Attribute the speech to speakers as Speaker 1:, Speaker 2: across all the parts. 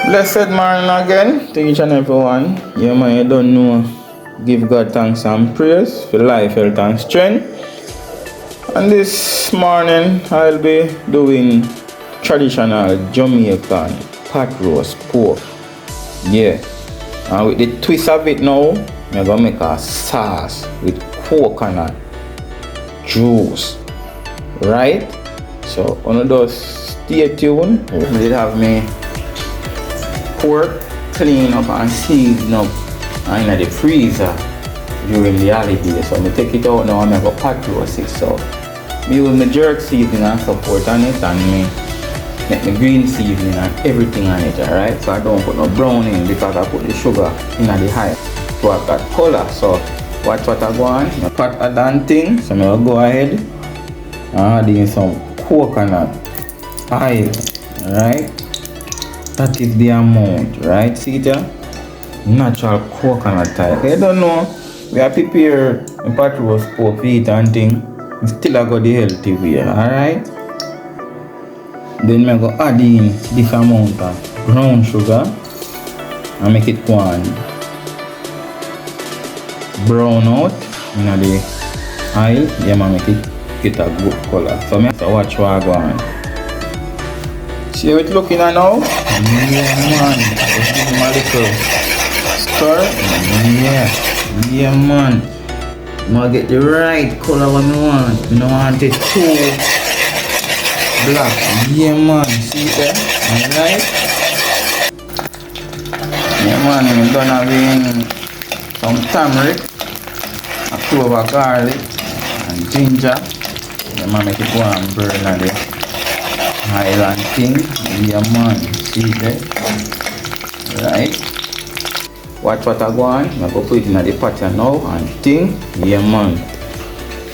Speaker 1: Blessed morning again to each and everyone. Yeah, man, you don't know. Give God thanks and praise for life, health, and strength. And this morning, I'll be doing traditional Jamaican pot roast pork. Yeah. And with the twist of it now, I'm gonna make a sauce with coconut juice. Right? So, on those, stay tuned. I did have me pork clean up and season up in the freezer during the holiday. So I take it out now and I go pot roast it. So me use my jerk seasoning and support on it, and me make my green seasoning and everything on it, alright? So I don't put no brown in because I put the sugar in the high. So I've got color. So watch what I go on. I pot a damn thing. So I'll go ahead and add in some coconut oil, alright? That is the amount, right? See it here? Natural coconut oil. You don't know, we are prepare a pot roast pork feet and thing. Still I got the healthy way, alright? Then I go add in this amount of brown sugar and make it go on brown out in the oil. Yeah, man, make it get a good color. So I have to watch what I go on. See how it's looking at now? Yeah, man. Let's give him a little stir. Yeah, man. I'm gonna get the right color what I want. I don't want it too black. Yeah, man. See it there? Alright? Yeah, man. I'm done having some turmeric, a clove of garlic, and ginger. Yeah, man. Make it go and burn at it. Highland thing, yeah, man. See there, right? Watch what I go on. I go put it in the pot now and thing, yeah, man.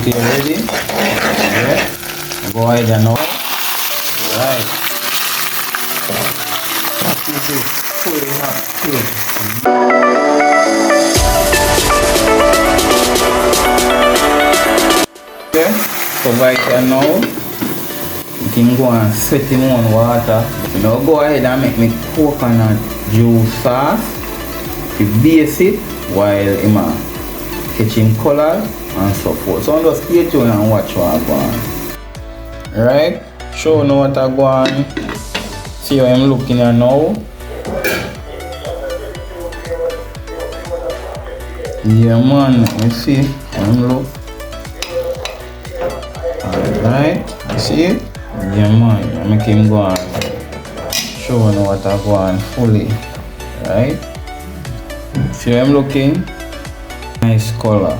Speaker 1: Okay, ready? Yeah. I go ahead and now, right? This is fully hot too. Okay, so right here now. You can go and set him on water. You know, go ahead and make me coconut juice sauce to base it while him catch him color and so forth. So just stay tuned and watch what I go on. Right? Show you what I go on. See how I'm looking at now. Yeah, man. Let me see how I'm look. Alright, you see it? Yeah, man, I make him go on showing what I go on fully, right? See how I'm looking? Nice color.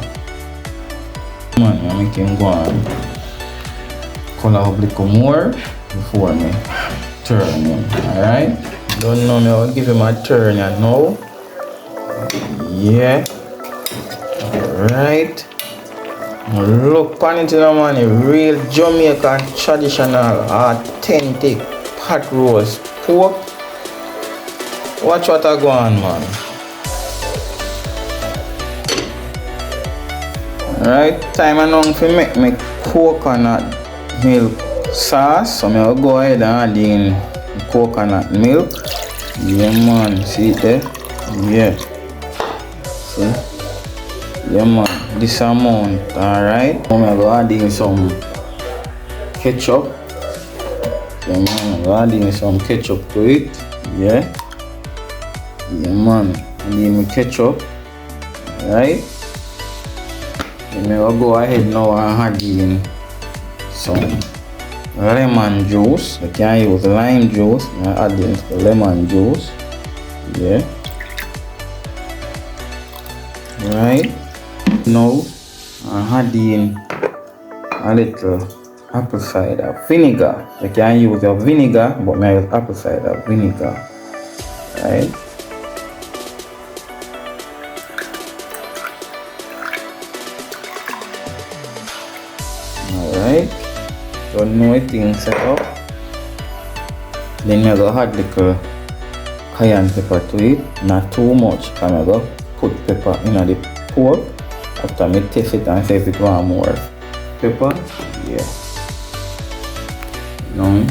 Speaker 1: Man, I make him go on color a little more before me turn him, alright? Don't know me, I'll give him a turn now. Yeah, alright. Look on it, man, a real Jamaican traditional authentic pot roast pork. Watch what I go on, man. Alright, time enough to make me coconut milk sauce. So I'll go ahead and add in coconut milk. Yeah, man, see it there? Yeah. See? Yeah, man. This amount, alright. I'm gonna add in some ketchup. Yeah, man, I'm gonna add in some ketchup to it. Yeah. Yeah, man. Add in ketchup. Alright. Then I'll go ahead now and add in some lemon juice. You can use lime juice. I add in the lemon juice. Yeah. Right. Now I add in a little apple cider vinegar. You can use your vinegar, but I use apple cider vinegar. Right? Alright. So now everything set up. Then I go add little cayenne pepper to it. Not too much, because I go put pepper in the pork. After me taste it and see if it want more pepper. Yeah. Now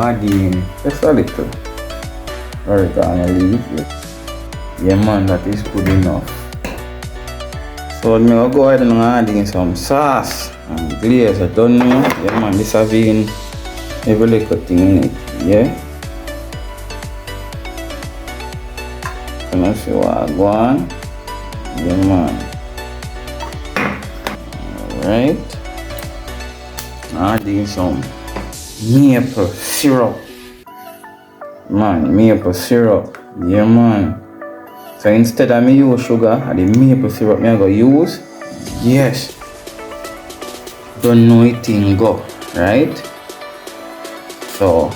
Speaker 1: add in just a little oregano leaf. Yeah man, that is good enough. So I'm gonna go ahead and add in some sauce and glaze. I don't know. Yeah man, this having every little thing in it. Yeah. Let's see what I want. Yeah man. Alright. Add in some maple syrup. Man, maple syrup. Yeah man. So instead of me use sugar, and the maple syrup me I go use. Yes. Don't know it thing go, right? So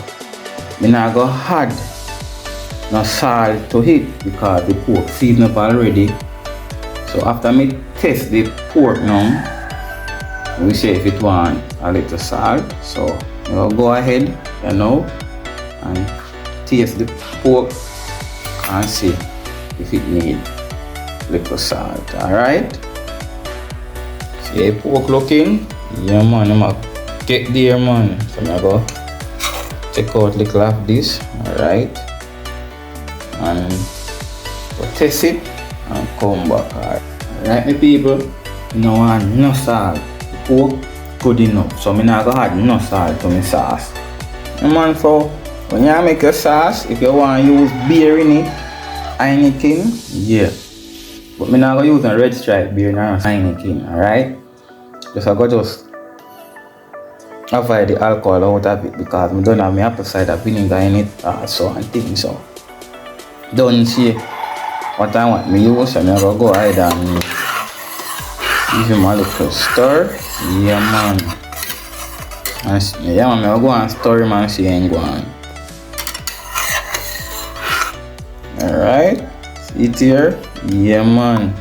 Speaker 1: me not go add no salt to it because the pork seasoned up already. So after me test the pork now, we see if it want a little salt. So I'll go ahead, you know, and taste the pork and see if it need little salt. Alright. See the pork looking? Yeah man, I'm gonna get there man. So I'm gonna go take out little of this. Alright. And go test it and come back. Alright my people, you don't want no salt. The pork good enough. So I'm not gonna add no salt to my sauce. Yeah man, so when you make your sauce, if you want to use beer in it, Heineken, yeah. But I'm not going to use a red stripe beer now, Heineken, alright? Just I go just avoid the alcohol out of it because I don't have my apple cider vinegar in it also and things so. Don't see what I want me use, so I'm going to go ahead and give him a little stir. Yeah man. And yeah man, I'm going to stir him and see him going. Alright, see it here? Yeah man.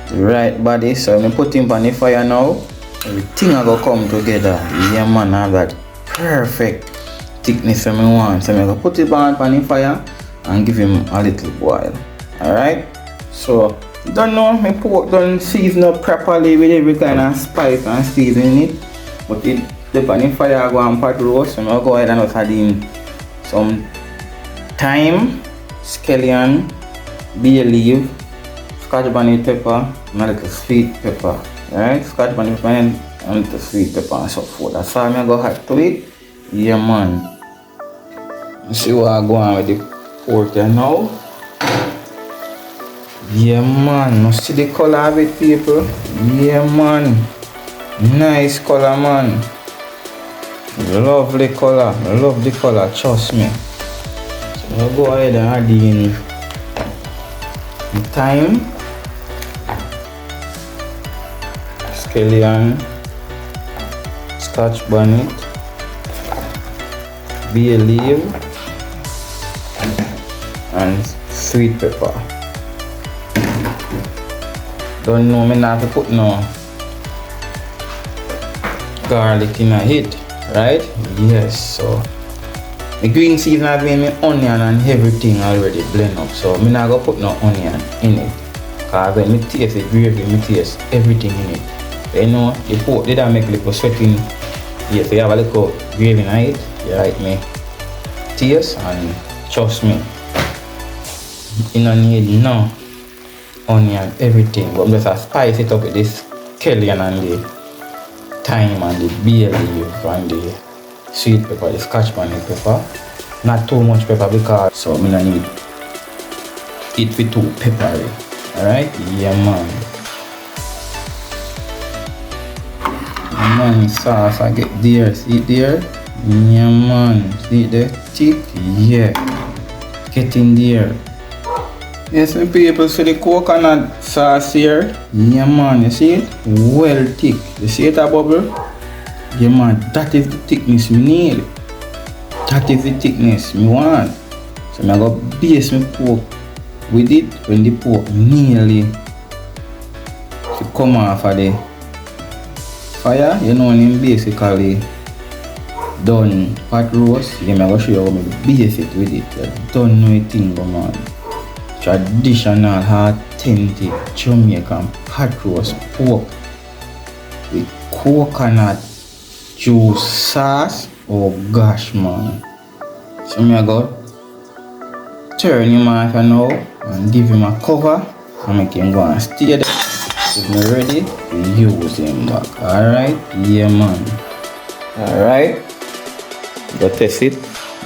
Speaker 1: The right body, so I'm put him on the fire now. Everything I go come together. Yeah man, I have that perfect thickness I want. So I'm gonna put it on the fire and give him a little boil. Alright? So you don't know my pork done season up properly with every kind of spice and seasoning it. But it the on the fire I go and pot roast. So I'm gonna go ahead and just add in some thyme, scallion, bay leaf, scotch bonnet pepper, and a little sweet pepper. Alright, scotch bonnet pepper and a little sweet pepper and so forth. That's all I'm gonna add to it. Yeah man. You see what I go on with the pork here now? Yeah man, you see the color of it people? Yeah man. Nice color man. Lovely color. I love the color, trust me. I'll go ahead and add in the thyme, scallion, scotch bonnet, bay leaf, and sweet pepper. Don't know me not to put no garlic in it, right? Yes, so the green season have been my onion and everything already blend up, so I'm not gonna put no onion in it. Cause when I taste the gravy, I taste everything in it. You know, the pork did make a little sweating. Yes, you have a little gravy in it. You like me taste and trust me. You don't need no onion, everything. But I'm just spice it up with this scallion and the thyme and the bay leaf and the sweet pepper, the scotch bonnet pepper. Not too much pepper because so I don't need it for too peppery. Alright? Yeah man. Man, sauce I get there. See it there? Yeah man. See it there? Thick? Yeah. Get in there. Yes, my people, see the coconut sauce here? Yeah man, you see it? Well thick. You see it a bubble? Yeah man, that is the thickness me need. That is the thickness me want. So I'm going to base my pork with it when the pork nearly to come off of the fire. You know, when basically done pot roast, I'm going to show you how I base it with it. You don't know anything going on. Traditional, authentic Jamaican pot roast pork with coconut juice sauce. Oh gosh man. So I go turn him off now and give him a cover and make him go and stay there. If you're ready, you use him back. Alright? Yeah, man. Alright? Go test it.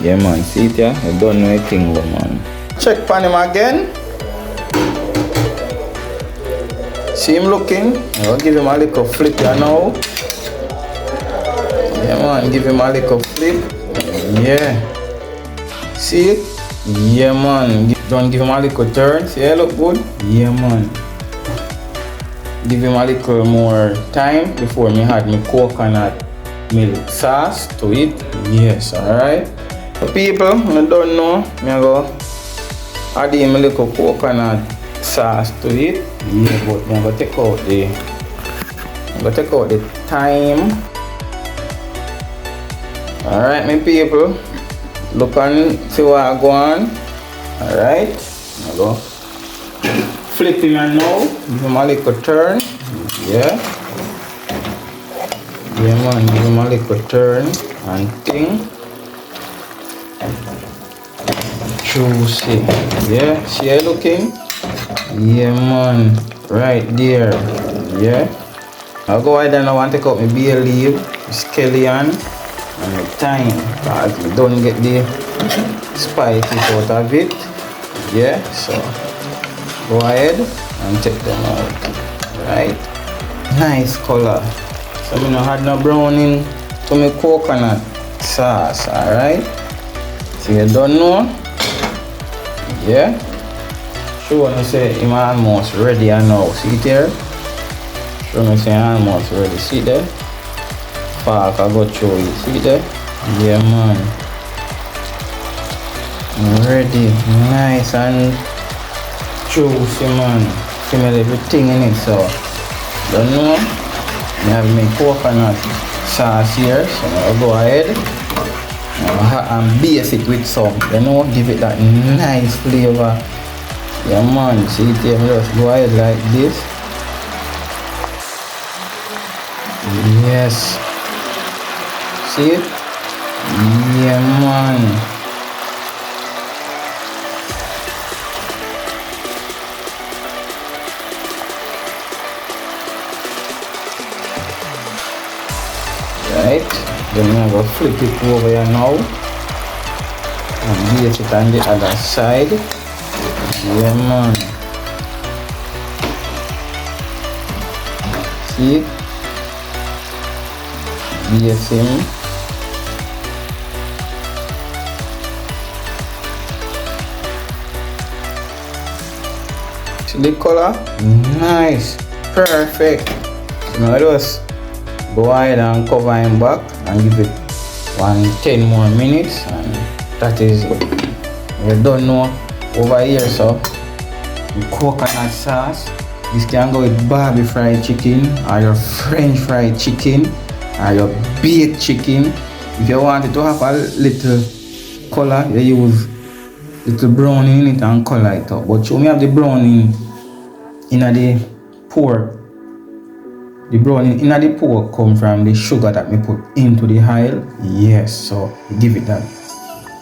Speaker 1: Yeah, man. See it, yeah? You don't know anything, man. Check on him again. See him looking? I'll give him a little flip here now. Yeah, man. Give him a little flip. Yeah. See it? Yeah, man. Don't give him a little turn. See, it look good? Yeah, man. Give him a little more time before me add my coconut milk sauce to it. Yes, alright. So people, I don't know, me go add him a little coconut sauce to it. Yeah, but I'm gonna take out the time. Alright, my people. Look and see what I go on. Alright. I go flip him and now. Give him a little turn. Yeah. Yeah, man. Give him a little turn and thing. Juicy. Yeah. See how looking? Yeah, man. Right there. Yeah. I'll go ahead and I want to take out my bay leaf, scallion, and the thyme. Because I don't get the spices out of it. Yeah. So go ahead and take them out. Right. Nice color. So I had no browning to my coconut sauce. Alright. So you don't know. Yeah. Show me say I'm almost ready now. See it here? Show me say I'm almost ready. See there? Park I go through it. See there? Yeah, man. Ready. Nice and juicy, man. Smell everything in it. So don't know. I have my coconut sauce here. So I'll go ahead and base it with some. You know, give it that nice flavor. Yeah, man, see it here, just go ahead like this. Yes. See it? Yeah, man. Right. Then I'm going to flip it over here now. And base it on the other side. Yeah, man. See it? Yes, him. See the color? Nice. Perfect. Now just go ahead and cover him back and give it 10 more minutes, and that is it. You don't know over here, so coconut sauce. This can go with barbecue fried chicken, or your French fried chicken, or your baked chicken. If you want it to have a little color, you use little browning in it and color it up. But you only have the browning in the pork. The browning in the pork come from the sugar that we put into the oil. Yes, so give it that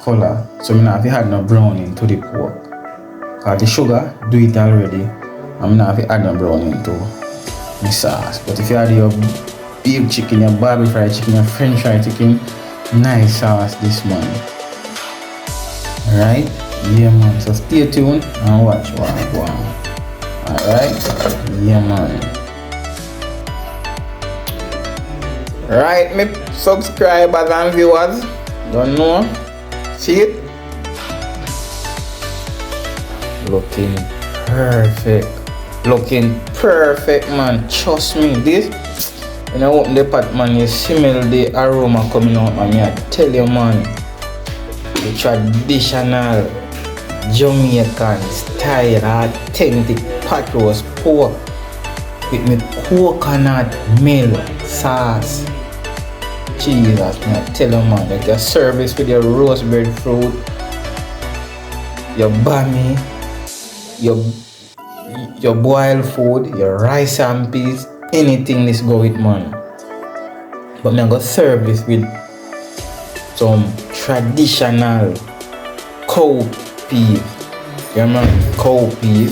Speaker 1: color. So I have had no browning to the pork. Because the sugar do it already. I'm not have to add no browning to the sauce. But if you add your beef chicken, your barbecue fried chicken, your French fried chicken, nice sauce this man. Alright? Yeah, man. So stay tuned and watch what I go on. Alright? Yeah, man. Right, me subscribers and viewers. Don't know? See it? Looking perfect. Looking perfect, man. Trust me, this. When I open the pot, man, you smell the aroma coming out, man. I tell you, man. The traditional Jamaican style, authentic pot roast pork with me coconut milk sauce. Jesus, man, I tell you, man, like your service with your roast breadfruit, your bami, your boiled food, your rice and peas, anything this go with, man. But I'm gonna serve this with some traditional cow peas. Yeah man, cowpeas.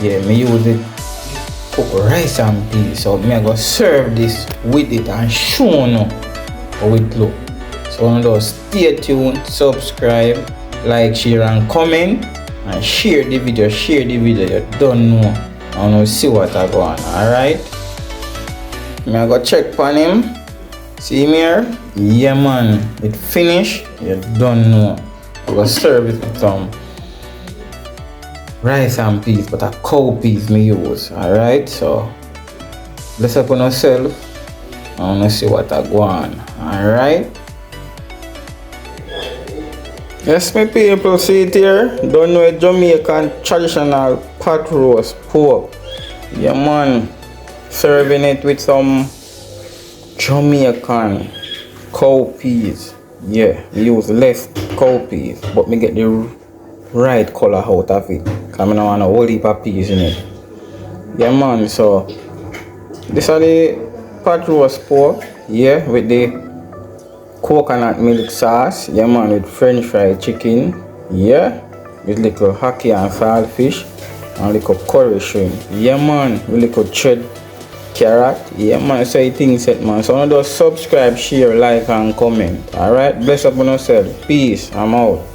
Speaker 1: Yeah, me use it cook rice and peas. So me I go serve this with it and show you how it look. So one of those, stay tuned, subscribe, like, share and comment, and share the video, you don't know. I wanna see what I go on, alright? Me I go check on him. See him here? Yeah man, it finished, you don't know. I go serve it with some rice and peas, but a cowpeas me use, alright? So bless up on yourself. I wanna see what I go on, alright? Yes, my people, see it here. Don't know a Jamaican traditional pot roast pork. Yeah man, serving it with some Jamaican cowpeas. Yeah, we use less cowpeas, but me get the right color out of it. Cause I don't want a whole heap of peas in it. Yeah man, so this are the pot roast pork. Yeah, with the coconut milk sauce. Yeah man, with french fried chicken. Yeah, with little hockey and saltfish and little curry shrimp. Yeah man, with little shred carrot. Yeah man, so you think set man. So just subscribe, share, like and comment. Alright, bless up on yourself. Peace, I'm out.